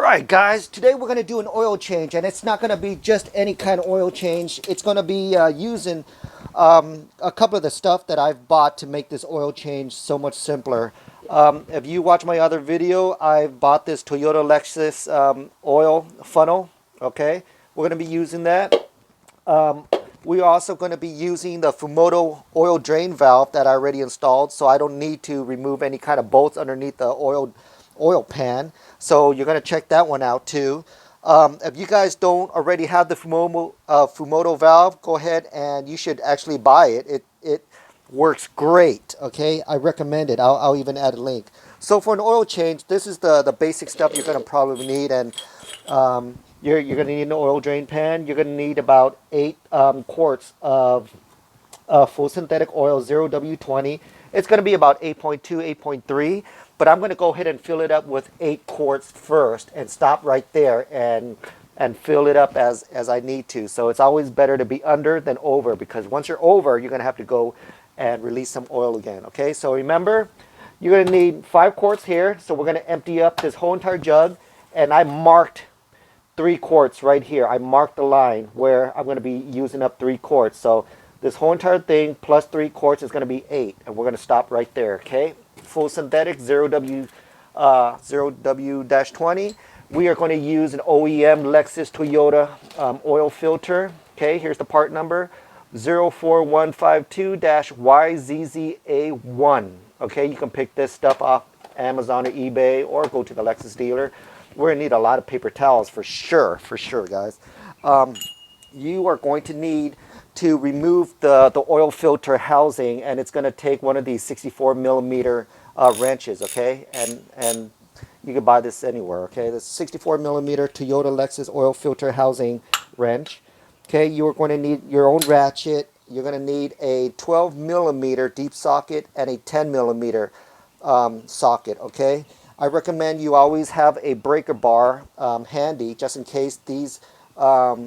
Alright guys, today we're going to do an oil change, and it's not going to be just any kind of oil change. It's going to be using a couple of the stuff that I've bought to make this oil change so much simpler. If you watch my other video, I bought this Toyota Lexus oil funnel. Okay, we're going to be using that. We're also going to be using the Fumoto Oil Drain Valve that I already installed, so I don't need to remove any kind of bolts underneath the oil pan. So you're going to check that one out too. If you guys don't already have the Fumoto valve, go ahead and you should actually buy it. It works great. Okay, I recommend it. I'll even add a link. So for an oil change, this is the basic stuff you're going to probably need. And you're going to need an oil drain pan. You're going to need about 8 quarts of full synthetic oil, 0W20. It's going to be about 8.2, 8.3. But I'm going to go ahead and fill it up with 8 quarts first and stop right there and fill it up as I need to. So it's always better to be under than over, because once you're over, you're going to have to go and release some oil again. Okay, so remember, you're going to need 5 quarts here. So we're going to empty up this whole entire jug. And I marked 3 quarts right here. I marked the line where I'm going to be using up 3 quarts. So this whole entire thing plus 3 quarts is going to be 8. And we're going to stop right there, okay? Full synthetic 0W-20. We are going to use an OEM Lexus Toyota oil filter. Okay, here's the part number 04152-YZZA1. Okay, you can pick this stuff off Amazon or eBay or go to the Lexus dealer. We're going to need a lot of paper towels for sure, guys. You are going to need to remove the oil filter housing, and it's going to take one of these 64 millimeter wrenches. Okay, and you can buy this anywhere. Okay, the 64 millimeter Toyota Lexus oil filter housing wrench. Okay, you are going to need your own ratchet. You're going to need a 12 millimeter deep socket and a 10 millimeter socket. Okay, I recommend you always have a breaker bar handy, just in case these are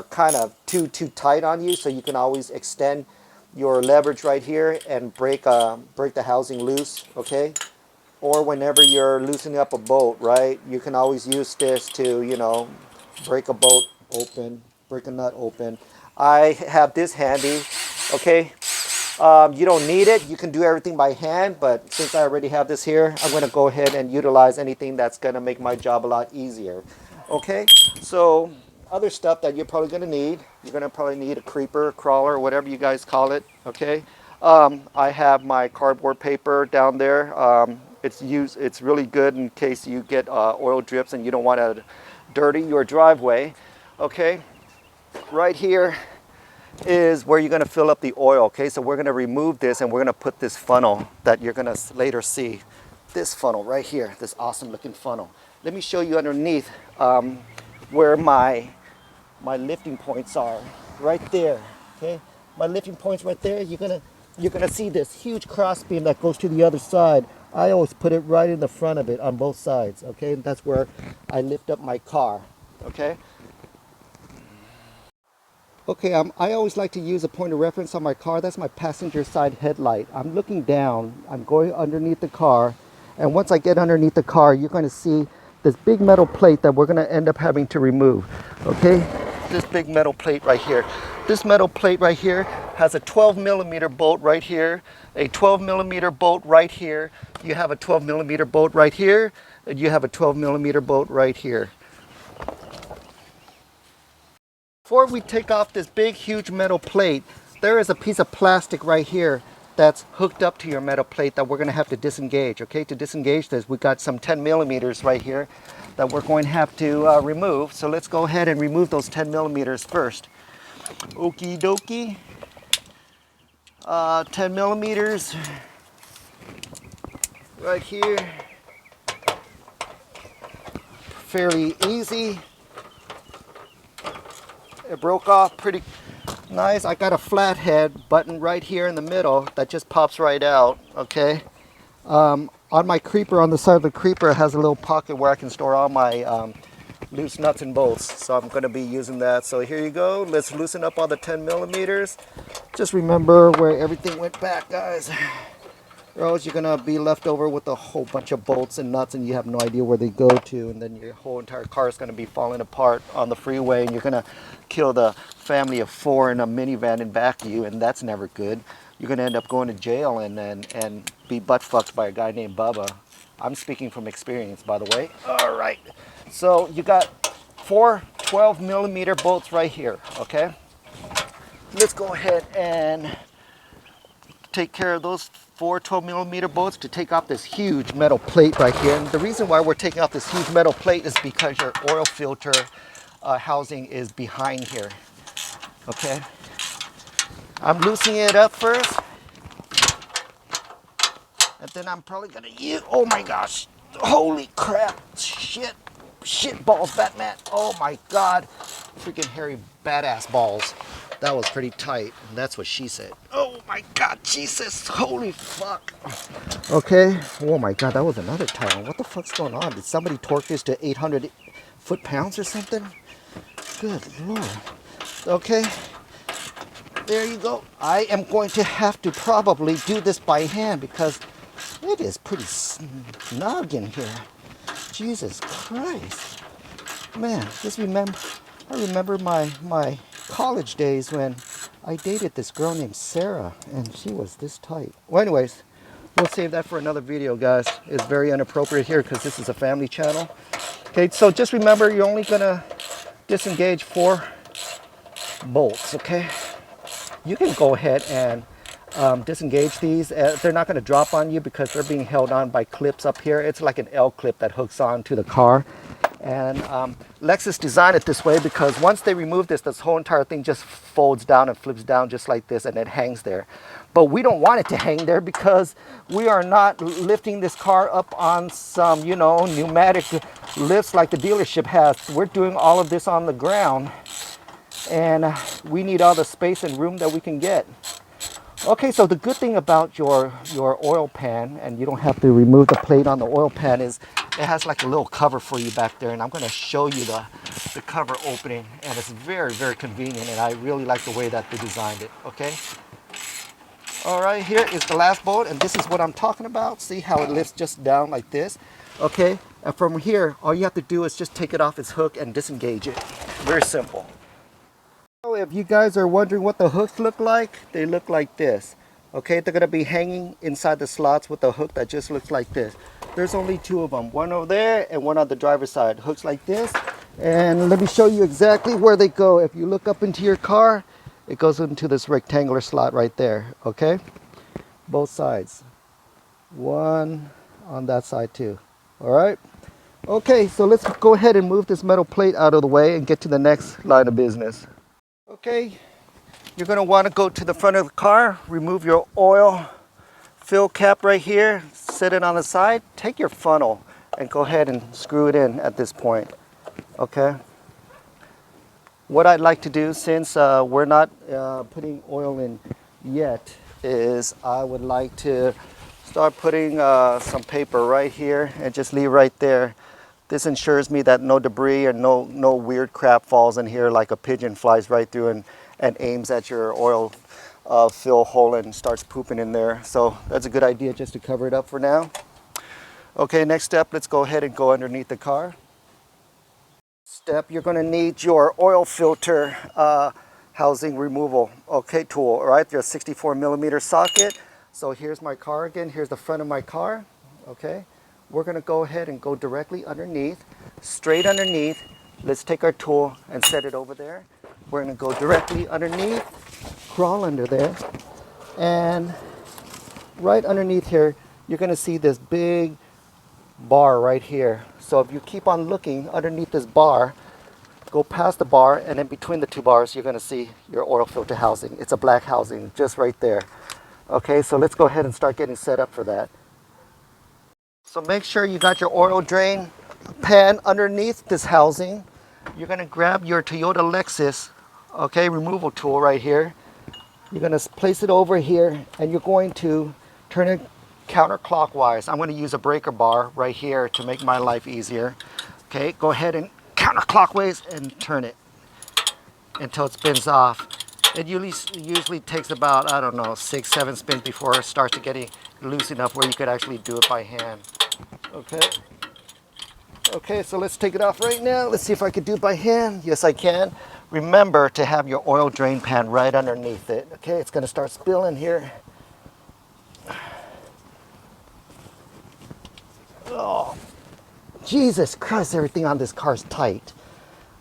kind of too tight on you, so you can always extend your leverage right here and break the housing loose. Okay, or whenever you're loosening up a bolt, right, you can always use this to, you know, break a bolt open, break a nut open. I have this handy. Okay, you don't need it. You can do everything by hand, but since I already have this here, I'm going to go ahead and utilize anything that's going to make my job a lot easier. Okay, so other stuff that you're probably going to need. You're going to probably need a creeper, crawler, whatever you guys call it. Okay, I have my cardboard paper down there. It's really good in case you get oil drips and you don't want to dirty your driveway. Okay, right here is where you're going to fill up the oil. Okay, so we're going to remove this and we're going to put this funnel that you're going to later see. This funnel right here, this awesome looking funnel. Let me show you underneath where my lifting points are. Right there. Okay, my lifting points right there. You're gonna see this huge cross beam that goes to the other side. I always put it right in the front of it on both sides. Okay, that's where I lift up my car. Okay. Okay, I always like to use a point of reference on my car. That's my passenger side headlight. I'm looking down. I'm going underneath the car, and once I get underneath the car, you're going to see this big metal plate that we're going to end up having to remove. Okay, this big metal plate right here. This metal plate right here has a 12 millimeter bolt right here, a 12 millimeter bolt right here. You have a 12 millimeter bolt right here, and you have a 12 millimeter bolt right here. Before we take off this big huge metal plate, there is a piece of plastic right here that's hooked up to your metal plate that we're going to have to disengage. Okay, to disengage this, we got some 10 millimeters right here that we're going to have to remove. So let's go ahead and remove those 10 millimeters first. Okie dokie. 10 millimeters right here. Fairly easy. It broke off pretty nice. I got a flathead button right here in the middle that just pops right out. Okay. On my creeper, on the side of the creeper, it has a little pocket where I can store all my loose nuts and bolts. So I'm going to be using that. So here you go. Let's loosen up all the 10 millimeters. Just remember where everything went back, guys. or else you're gonna be left over with a whole bunch of bolts and nuts and you have no idea where they go to, and then your whole entire car is gonna be falling apart on the freeway, and you're gonna kill the family of 4 in a minivan in back of you, and that's never good. You're gonna end up going to jail and be butt fucked by a guy named Bubba. I'm speaking from experience, by the way. All right, so you got 4 12mm bolts right here, okay? Let's go ahead and take care of those 4 12mm bolts to take off this huge metal plate right here. And the reason why we're taking off this huge metal plate is because your oil filter housing is behind here, okay? I'm loosening it up first, and then I'm probably gonna use, oh my gosh, holy crap, shit balls, Batman, oh my god, freaking hairy badass balls. That was pretty tight, and that's what she said. Oh my god, Jesus, holy fuck. Okay, oh my god, that was another tight one. What the fuck's going on? Did somebody torque this to 800 foot-pounds or something? Good lord. Okay, there you go. I am going to have to probably do this by hand because it is pretty snug in here. Jesus Christ. Man, I remember my college days when I dated this girl named Sarah, and she was this tight. Well, anyways, we'll save that for another video, guys. It's very inappropriate here because this is a family channel. Okay, so just remember, you're only gonna disengage 4 bolts, okay? You can go ahead and disengage these. They're not gonna drop on you because they're being held on by clips up here. It's like an L clip that hooks on to the car. And Lexus designed it this way because once they remove this whole entire thing just folds down and flips down just like this, and it hangs there. But we don't want it to hang there because we are not lifting this car up on some, you know, pneumatic lifts like the dealership has. We're doing all of this on the ground, and we need all the space and room that we can get. Okay, so the good thing about your oil pan, and you don't have to remove the plate on the oil pan, is it has like a little cover for you back there, and I'm going to show you the cover opening, and it's very, very convenient, and I really like the way that they designed it, okay? All right, here is the last bolt, and this is what I'm talking about. See how it lifts just down like this, okay? And from here, all you have to do is just take it off its hook and disengage it. Very simple. If you guys are wondering what the hooks look like, they look like this. Okay, they're gonna be hanging inside the slots with a hook that just looks like this. There's only 2 of them, one over there and one on the driver's side. Hooks like this, and let me show you exactly where they go. If you look up into your car, it goes into this rectangular slot right there, okay? Both sides. One on that side too, all right? Okay, so let's go ahead and move this metal plate out of the way and get to the next line of business. Okay, you're going to want to go to the front of the car, remove your oil fill cap right here, set it on the side, take your funnel and go ahead and screw it in at this point, okay? What I'd like to do, since we're not putting oil in yet, is I would like to start putting some paper right here and just leave right there. This ensures me that no debris or no weird crap falls in here, like a pigeon flies right through and aims at your oil fill hole and starts pooping in there. So that's a good idea just to cover it up for now. Okay, next step, let's go ahead and go underneath the car. Step, you're going to need your oil filter housing removal, okay, tool, all right? There's a 64mm socket. So here's my car again. Here's the front of my car, okay? We're going to go ahead and go directly underneath, straight underneath. Let's take our tool and set it over there. We're going to go directly underneath, crawl under there, and right underneath here, you're going to see this big bar right here. So if you keep on looking underneath this bar, go past the bar, and in between the 2 bars, you're going to see your oil filter housing. It's a black housing just right there. Okay, so let's go ahead and start getting set up for that. So make sure you got your oil drain pan underneath this housing. You're going to grab your Toyota Lexus, okay, removal tool right here. You're going to place it over here, and you're going to turn it counterclockwise. I'm going to use a breaker bar right here to make my life easier. Okay, go ahead and counterclockwise and turn it until it spins off. It usually takes about, I don't know, 6-7 spins before it starts to loose enough where you could actually do it by hand. Okay. Okay, so let's take it off right now. Let's see if I can do it by hand. Yes, I can. Remember to have your oil drain pan right underneath it. Okay, it's gonna start spilling here. Oh, Jesus Christ, everything on this car is tight.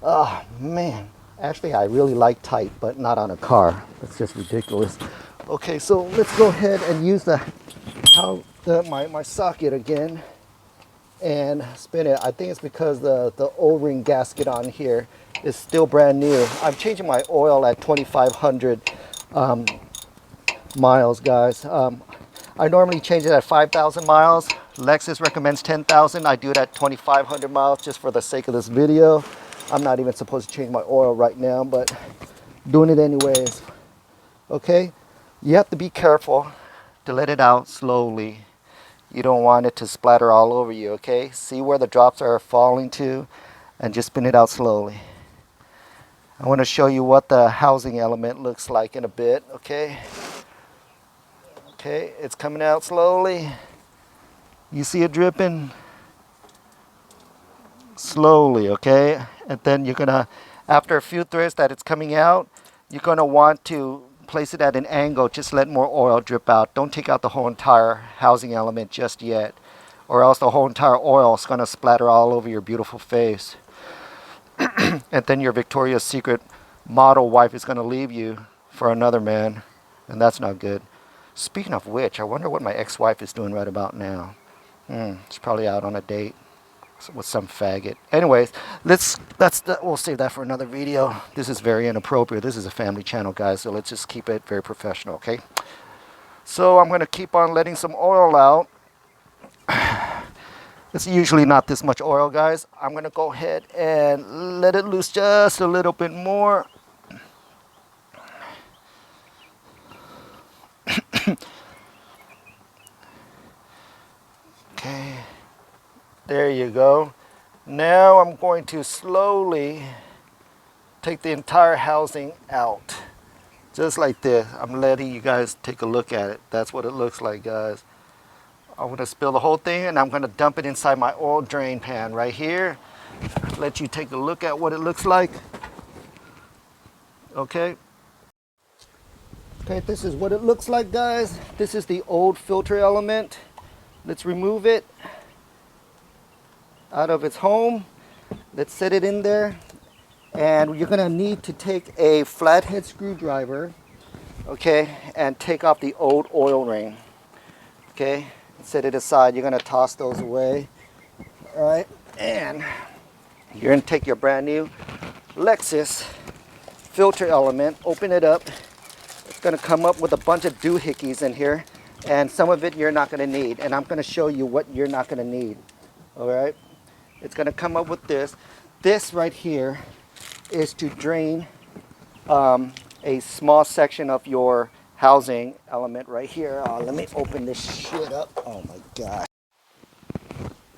Oh, man. Actually, I really like tight, but not on a car. That's just ridiculous. Okay, so let's go ahead and use my socket again and spin it. I think it's because the O-ring gasket on here is still brand new. I'm changing my oil at 2,500 miles, guys. I normally change it at 5,000 miles. Lexus recommends 10,000. I do it at 2,500 miles just for the sake of this video. I'm not even supposed to change my oil right now, but doing it anyways. Okay, you have to be careful to let it out slowly. You don't want it to splatter all over you, okay? See where the drops are falling to and just spin it out slowly. I want to show you what the housing element looks like in a bit, okay? Okay, it's coming out slowly. You see it dripping? Slowly, okay? And then you're gonna, after a few threads that it's coming out, you're gonna want to place it at an angle. Just let more oil drip out. Don't take out the whole entire housing element just yet, or else the whole entire oil is gonna splatter all over your beautiful face. And then your Victoria's Secret model wife is gonna leave you for another man, and that's not good. Speaking of which, I wonder what my ex-wife is doing right about now. She's probably out on a date with some faggot. Anyways, we'll save that for another video. This is very inappropriate. This is a family channel, guys, so let's just keep it very professional, okay? So I'm going to keep on letting some oil out. It's usually not this much oil, guys. I'm going to go ahead and let it loose just a little bit more. Okay, there you go. Now I'm going to slowly take the entire housing out. Just like this. I'm letting you guys take a look at it. That's what it looks like, guys. I'm going to spill the whole thing and I'm going to dump it inside my oil drain pan right here. Let you take a look at what it looks like. Okay. Okay, this is what it looks like, guys. This is the old filter element. Let's remove it out of its home. Let's set it in there. And you're gonna need to take a flathead screwdriver, okay, and take off the old oil ring. Okay, set it aside. You're gonna toss those away. All right, and you're gonna take your brand new Lexus filter element, open it up. It's gonna come up with a bunch of doohickeys in here, and some of it you're not gonna need. And I'm gonna show you what you're not gonna need. All right, it's gonna come up with this. This right here is to drain a small section of your housing element right here. Let me open this shit up. Oh my god.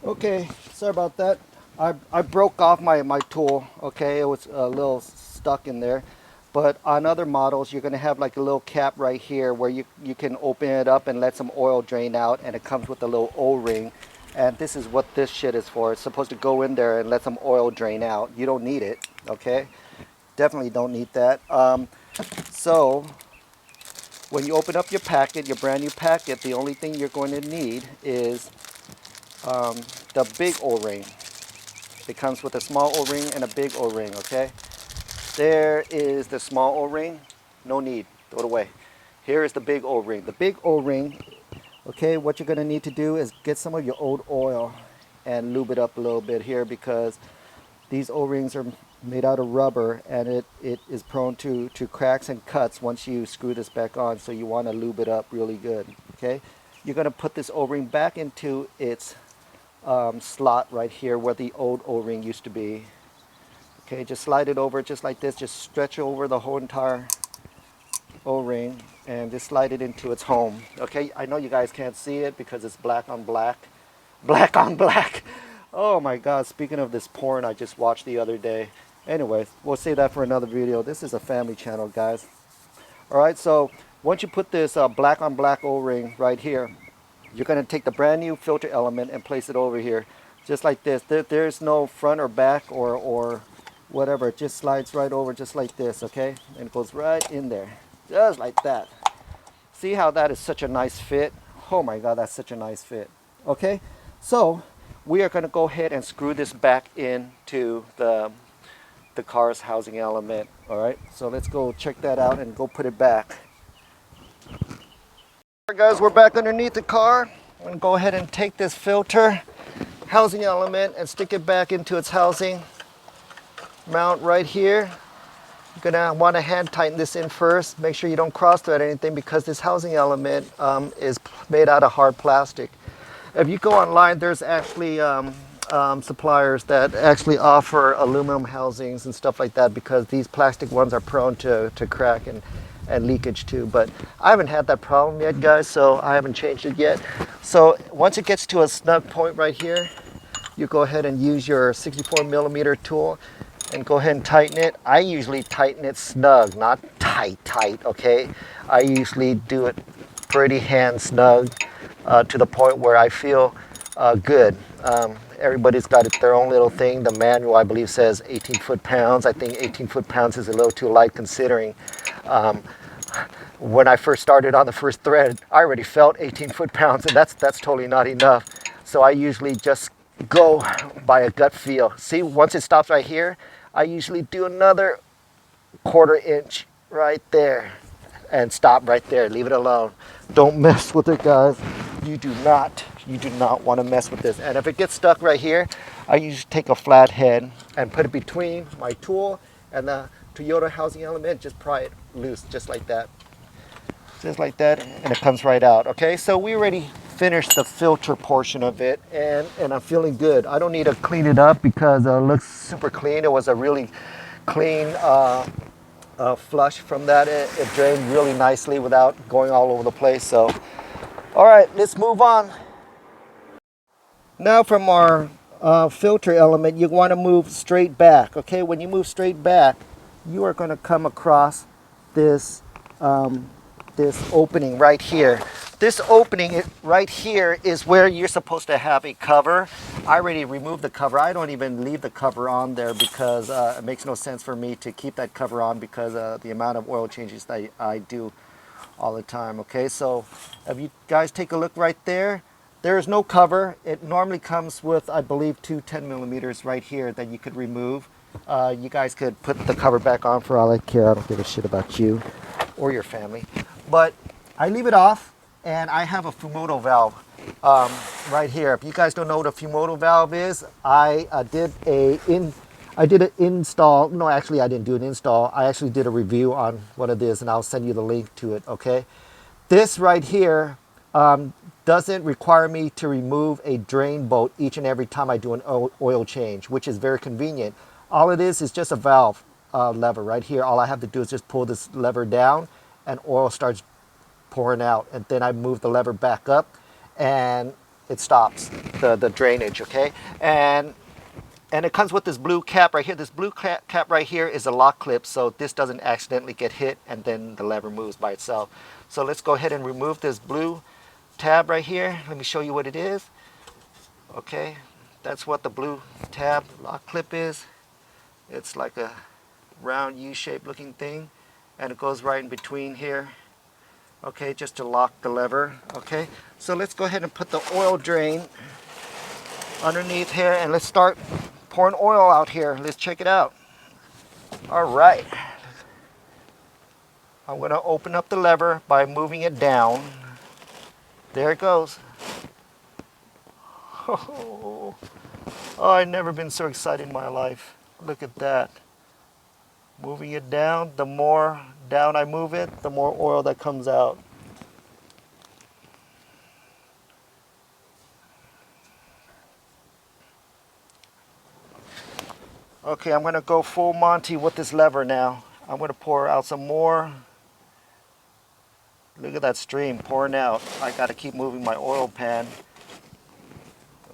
Okay, sorry about that. I broke off my tool. Okay, it was a little stuck in there. But on other models, you're gonna have like a little cap right here where you can open it up and let some oil drain out, and it comes with a little O-ring. And this is what this shit is for. It's supposed to go in there and let some oil drain out. You don't need it, okay? Definitely don't need that. So when you open up your packet, your brand new packet, the only thing you're going to need is the big O-ring. It comes with a small O-ring and a big O-ring, okay? There is the small O-ring. No need. Throw it away. Here is the big O-ring. The big O-ring, okay, what you're going to need to do is get some of your old oil and lube it up a little bit here, because these O-rings are made out of rubber and it is prone to cracks and cuts once you screw this back on, so you want to lube it up really good, okay? You're going to put this O-ring back into its slot right here where the old O-ring used to be. Okay, just slide it over just like this. Just stretch over the whole entire O-ring and just slide it into its home. Okay, I know you guys can't see it because it's black on black. Black on black. Oh my god, speaking of this porn I just watched the other day. Anyways, we'll save that for another video. This is a family channel, guys. Alright, so once you put this black on black O-ring right here, You're going to take the brand new filter element and place it over here, just like this. There's no front or back or whatever. It just slides right over just like this, okay? And it goes right in there, just like that. See how that is such a nice fit? Oh my God, that's such a nice fit. Okay, so we are going to go ahead and screw this back into the car's housing element. All right, so let's go check that out and go put it back. All right, guys, we're back underneath the car. I'm going to go ahead and take this filter housing element and stick it back into its housing mount right here. You're gonna want to hand tighten this in first. Make sure you don't cross thread anything because this housing element is made out of hard plastic. If you go online, there's actually suppliers that actually offer aluminum housings and stuff like that because these plastic ones are prone to crack and leakage too. But I haven't had that problem yet, guys, so I haven't changed it yet. So once it gets to a snug point right here, you go ahead and use your 64 millimeter tool and go ahead and tighten it. I usually tighten it snug, not tight, okay? I usually do it pretty hand snug to the point where I feel good. Everybody's got their own little thing. The manual, I believe, says 18 foot-pounds. I think 18 foot-pounds is a little too light considering when I first started on the first thread, I already felt 18 foot-pounds, and that's totally not enough. So I usually just go by a gut feel. See, once it stops right here, I usually do another 1/4 inch right there and stop right there. Leave it alone. Don't mess with it, guys. You do not want to mess with this. And if it gets stuck right here, I usually take a flat head and put it between my tool and the Toyota housing element. Just pry it loose, just like that. Just like that, and it comes right out. Okay, so we already finished the filter portion of it, and I'm feeling good. I don't need to clean it up because it looks super clean. It was a really clean flush from that. It drained really nicely without going all over the place. So, all right, let's move on. Now from our filter element, you want to move straight back. Okay, when you move straight back, you are going to come across this this opening right here. This opening right here is where you're supposed to have a cover. I already removed the cover. I don't even leave the cover on there because it makes no sense for me to keep that cover on because the amount of oil changes that I do all the time. Okay, so if you guys take a look right there, there is no cover. It normally comes with, I believe, two 10 millimeters right here that you could remove. You guys could put the cover back on for all I care. I don't give a shit about you or your family. But I leave it off, and I have a Fumoto valve right here. If you guys don't know what a Fumoto valve is, I did an install. No, actually, I didn't do an install. I actually did a review on what it is, and I'll send you the link to it. Okay, this right here doesn't require me to remove a drain bolt each and every time I do an oil change, which is very convenient. All it is just a valve lever right here. All I have to do is just pull this lever down and oil starts pouring out. And then I move the lever back up and it stops the drainage, okay? And it comes with this blue cap right here. This blue cap right here is a lock clip, so this doesn't accidentally get hit and then the lever moves by itself. So let's go ahead and remove this blue tab right here. Let me show you what it is. Okay, that's what the blue tab lock clip is. It's like a round U-shaped looking thing, and it goes right in between here. Okay, just to lock the lever. Okay, so let's go ahead and put the oil drain underneath here, and let's start pouring oil out here. Let's check it out. All right, I'm going to open up the lever by moving it down. There it goes. Oh, I've never been so excited in my life. Look at that. Moving it down, the more down I move it, the more oil that comes out. Okay, I'm going to go full Monty with this lever now. I'm going to pour out some more. Look at that stream pouring out. I got to keep moving my oil pan.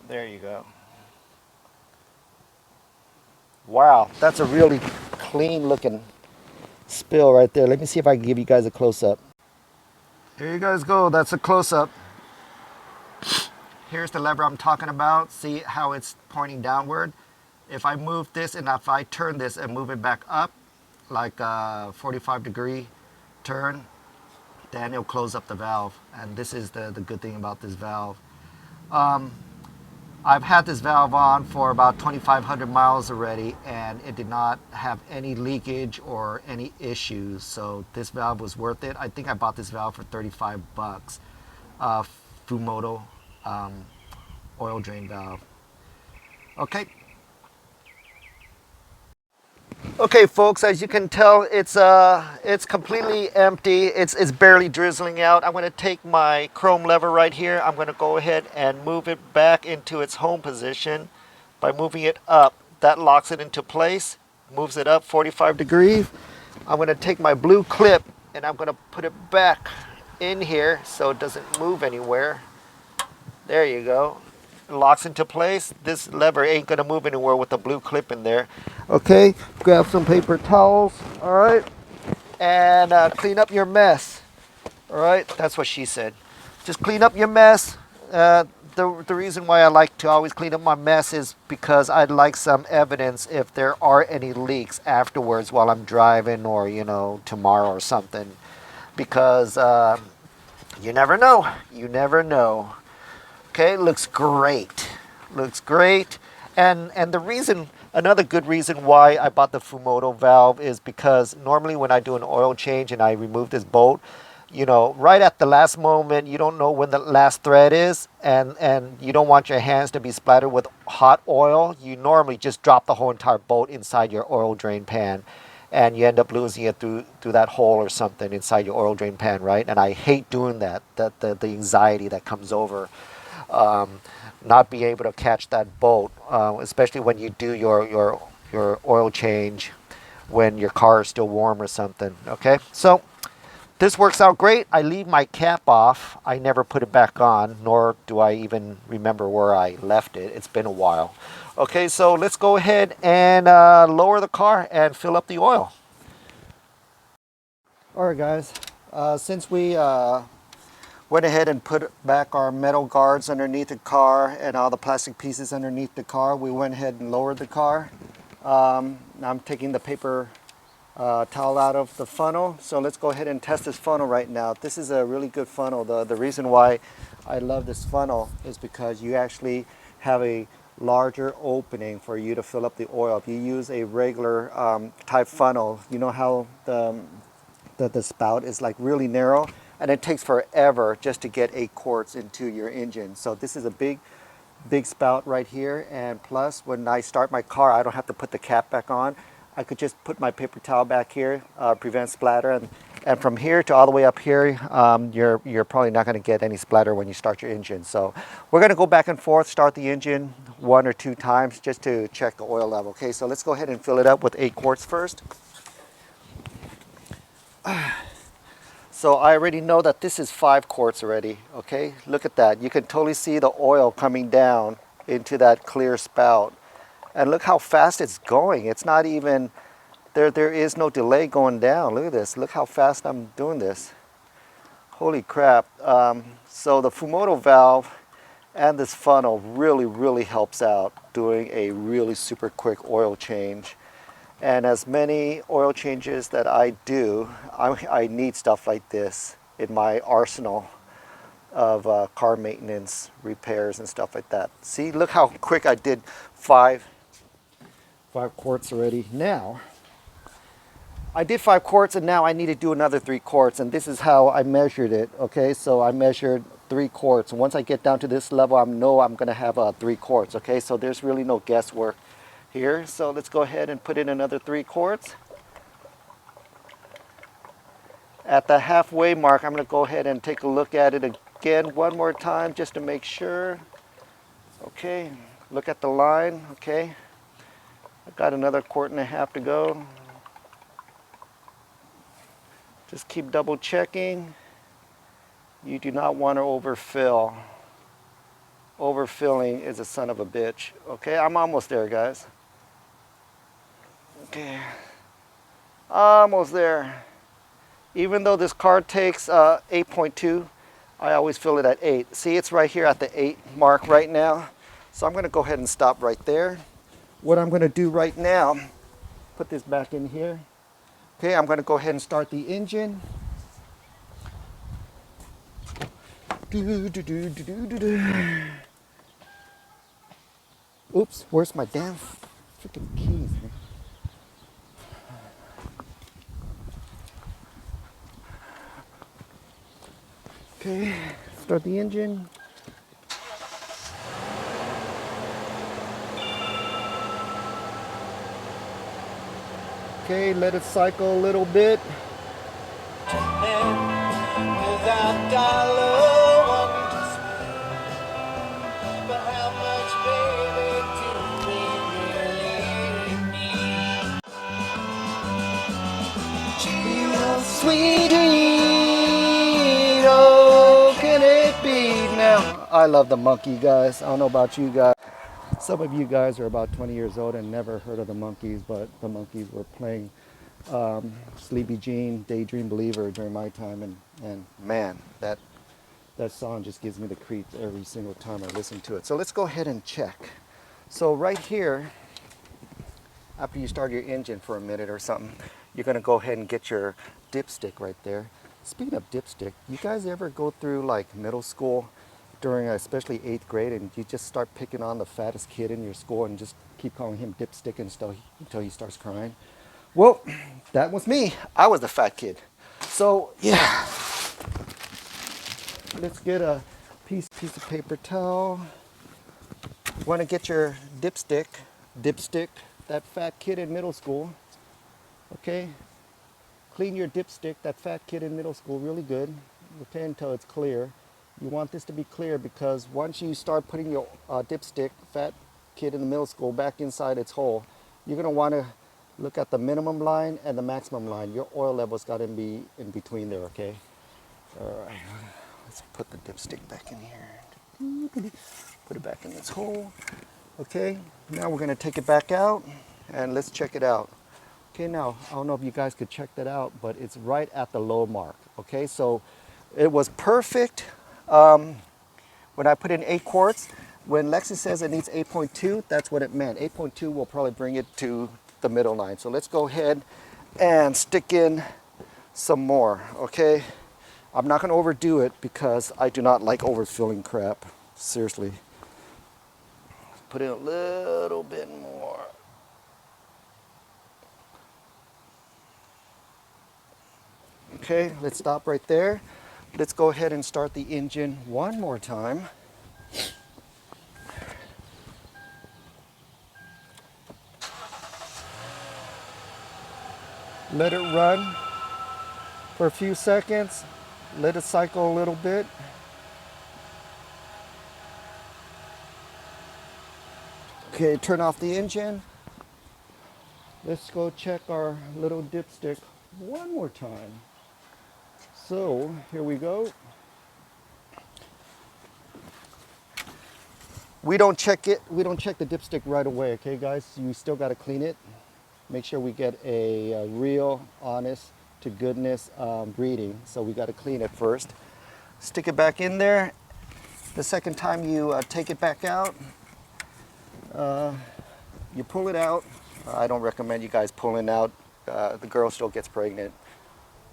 There you go. Wow, that's a really clean looking spill right there. Let me see if I can give you guys a close-up. Here you guys go. That's a close-up. Here's the lever I'm talking about. See how it's pointing downward? If I move this and if I turn this and move it back up, like a 45-degree turn, then it'll close up the valve. And this is the good thing about this valve. I've had this valve on for about 2,500 miles already, and it did not have any leakage or any issues. So this valve was worth it. I think I bought this valve for 35 bucks. Fumoto Oil Drain Valve. Okay. Okay, folks, as you can tell, it's completely empty. It's barely drizzling out. I'm going to take my chrome lever right here. I'm going to go ahead and move it back into its home position by moving it up. That locks it into place, moves it up 45 degrees. I'm going to take my blue clip and I'm going to put it back in here so it doesn't move anywhere. There you go. It locks into place. This lever ain't going to move anywhere with the blue clip in there. Okay, grab some paper towels, all right, and clean up your mess. All right, that's what she said. Just clean up your mess. The reason why I like to always clean up my mess is because I'd like some evidence if there are any leaks afterwards while I'm driving, or tomorrow or something, because you never know. You never know. Okay, looks great. Looks great. And the reason, another good reason why I bought the Fumoto valve is because normally when I do an oil change and I remove this bolt, right at the last moment, you don't know when the last thread is, and you don't want your hands to be splattered with hot oil. You normally just drop the whole entire bolt inside your oil drain pan, and you end up losing it through that hole or something inside your oil drain pan, right? And I hate doing that, the anxiety that comes over. Not be able to catch that bolt, especially when you do your oil change when your car is still warm or something. Okay, so this works out great. I leave my cap off. I never put it back on, nor do I even remember where I left it. It's been a while. Okay, so let's go ahead and lower the car and fill up the oil. All right, guys, since we went ahead and put back our metal guards underneath the car and all the plastic pieces underneath the car, we went ahead and lowered the car. Now I'm taking the paper towel out of the funnel. So let's go ahead and test this funnel right now. This is a really good funnel. The reason why I love this funnel is because you actually have a larger opening for you to fill up the oil. If you use a regular type funnel, you know how the spout is like really narrow, and it takes forever just to get 8 quarts into your engine. So this is a big spout right here, and plus when I start my car, I don't have to put the cap back on. I could just put my paper towel back here, prevent splatter, and from here to all the way up here, you're probably not going to get any splatter when you start your engine. So we're going to go back and forth, start the engine 1 or 2 times just to check the oil level. Okay, so let's go ahead and fill it up with 8 quarts first. So I already know that this is 5 quarts already, okay? Look at that. You can totally see the oil coming down into that clear spout. And look how fast it's going. It's not even, there is no delay going down. Look at this. Look how fast I'm doing this. Holy crap. So the Fumoto valve and this funnel really helps out doing a really super quick oil change. And as many oil changes that I do, I need stuff like this in my arsenal of car maintenance, repairs, and stuff like that. See, look how quick I did 5 quarts already. Now, I did 5 quarts, and now I need to do another 3 quarts, and this is how I measured it, okay? So I measured 3 quarts. Once I get down to this level, I know I'm gonna have 3 quarts, okay? So there's really no guesswork here. So let's go ahead and put in another 3 quarts. At the halfway mark, I'm going to go ahead and take a look at it again one more time just to make sure. Okay, look at the line. Okay, I've got another 1.5 quarts to go. Just keep double checking. You do not want to overfill. Overfilling is a son of a bitch. Okay, I'm almost there, guys. Okay, almost there. Even though this car takes 8.2 I always fill it at 8. See, it's right here at the 8 mark right now. So I'm going to go ahead and stop right there. What I'm going to do right now, put this back in here. Okay, I'm going to go ahead and start the engine. Oops, where's my damn freaking keys, man? Okay, start the engine. Okay, let it cycle a little bit. Sweet, oh, can it be now? I love the monkey, guys. I don't know about you guys. Some of you guys are about 20 years old and never heard of the Monkees, but the Monkees were playing Sleepy Jean, Daydream Believer during my time, and man, that song just gives me the creeps every single time I listen to it. So let's go ahead and check. So right here, after you start your engine for a minute or something, you're going to go ahead and get your dipstick right there. Speaking of dipstick, you guys ever go through like middle school during especially 8th grade and you just start picking on the fattest kid in your school and just keep calling him dipstick until he starts crying? Well, that was me. I was the fat kid. So yeah, let's get a piece of paper towel. Want to get your dipstick, that fat kid in middle school. Okay, clean your dipstick, that fat kid in middle school, really good. Okay, until it's clear. You want this to be clear because once you start putting your dipstick, fat kid in the middle school, back inside its hole, you're going to want to look at the minimum line and the maximum line. Your oil level's got to be in between there, okay? All right, let's put the dipstick back in here. Put it back in its hole. Okay, now we're going to take it back out and let's check it out. Okay, now, I don't know if you guys could check that out, but it's right at the low mark. Okay, so it was perfect. When I put in 8 quarts, when Lexus says it needs 8.2, that's what it meant. 8.2 will probably bring it to the middle line. So let's go ahead and stick in some more, okay? I'm not gonna overdo it because I do not like overfilling crap, seriously. Put in a little bit more. Okay, let's stop right there. Let's go ahead and start the engine one more time. Let it run for a few seconds. Let it cycle a little bit. Okay, turn off the engine. Let's go check our little dipstick one more time. So, here we go. We don't check the dipstick right away, okay guys? You still gotta clean it. Make sure we get a real, honest to goodness reading. So we gotta clean it first. Stick it back in there. The second time you take it back out, you pull it out. I don't recommend you guys pulling out. The girl still gets pregnant.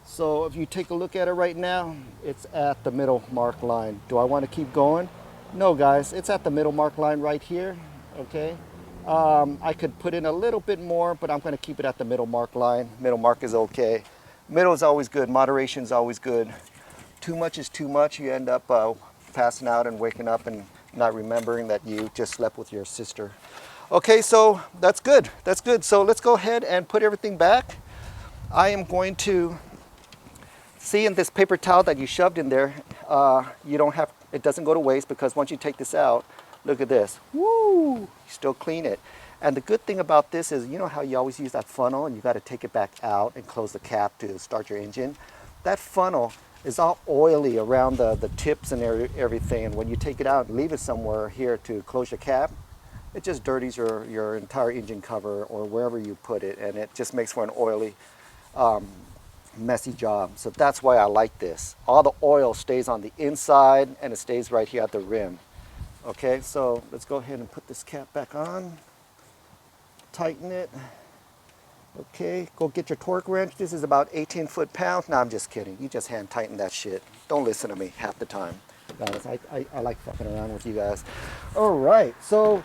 So if you take a look at it right now, it's at the middle mark line. Do I want to keep going? No, guys, it's at the middle mark line right here, okay? I could put in a little bit more, but I'm going to keep it at the middle mark line. Middle mark is okay. Middle is always good. Moderation is always good. Too much is too much. You end up passing out and waking up and not remembering that you just slept with your sister. Okay, so that's good. That's good. So let's go ahead and put everything back. I am going to see in this paper towel that you shoved in there, it doesn't go to waste because once you take this out, look at this. Woo! You still clean it. And the good thing about this is, you know how you always use that funnel and you got to take it back out and close the cap to start your engine? That funnel is all oily around the tips and everything. And when you take it out and leave it somewhere here to close your cap, it just dirties your entire engine cover or wherever you put it, and it just makes for an oily messy job. So that's why I like this. All the oil stays on the inside and it stays right here at the rim. Okay, so let's go ahead and put this cap back on. Tighten it. Okay, go get your torque wrench. This is about 18 foot-pounds. No, I'm just kidding. You just hand tighten that shit. Don't listen to me half the time. Guys, I like fucking around with you guys. All right, so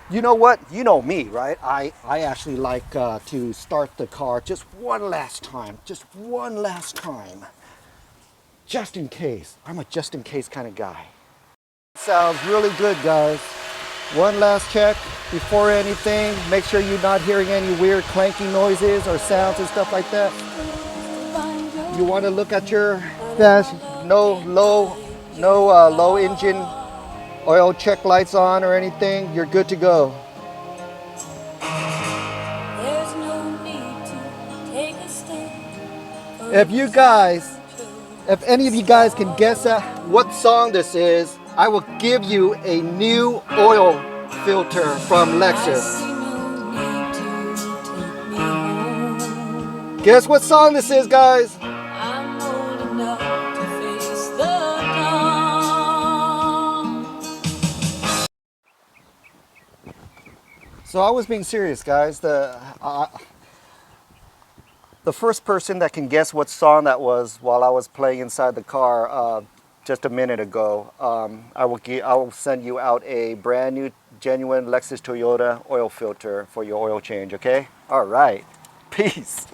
you know what? You know me, right? I actually like to start the car just one last time. Just one last time. Just in case. I'm a just in case kind of guy. Sounds really good, guys. One last check before anything. Make sure you're not hearing any weird clanking noises or sounds and stuff like that. You want to look at your dash. No low engine oil check lights on or anything. You're good to go. If any of you guys can guess what song this is, I will give you a new oil filter from Lexus. Guess what song this is, guys? So I was being serious, guys. The first person that can guess what song that was while I was playing inside the car just a minute ago, I will send you out a brand new, genuine Lexus Toyota oil filter for your oil change. Okay? All right. Peace.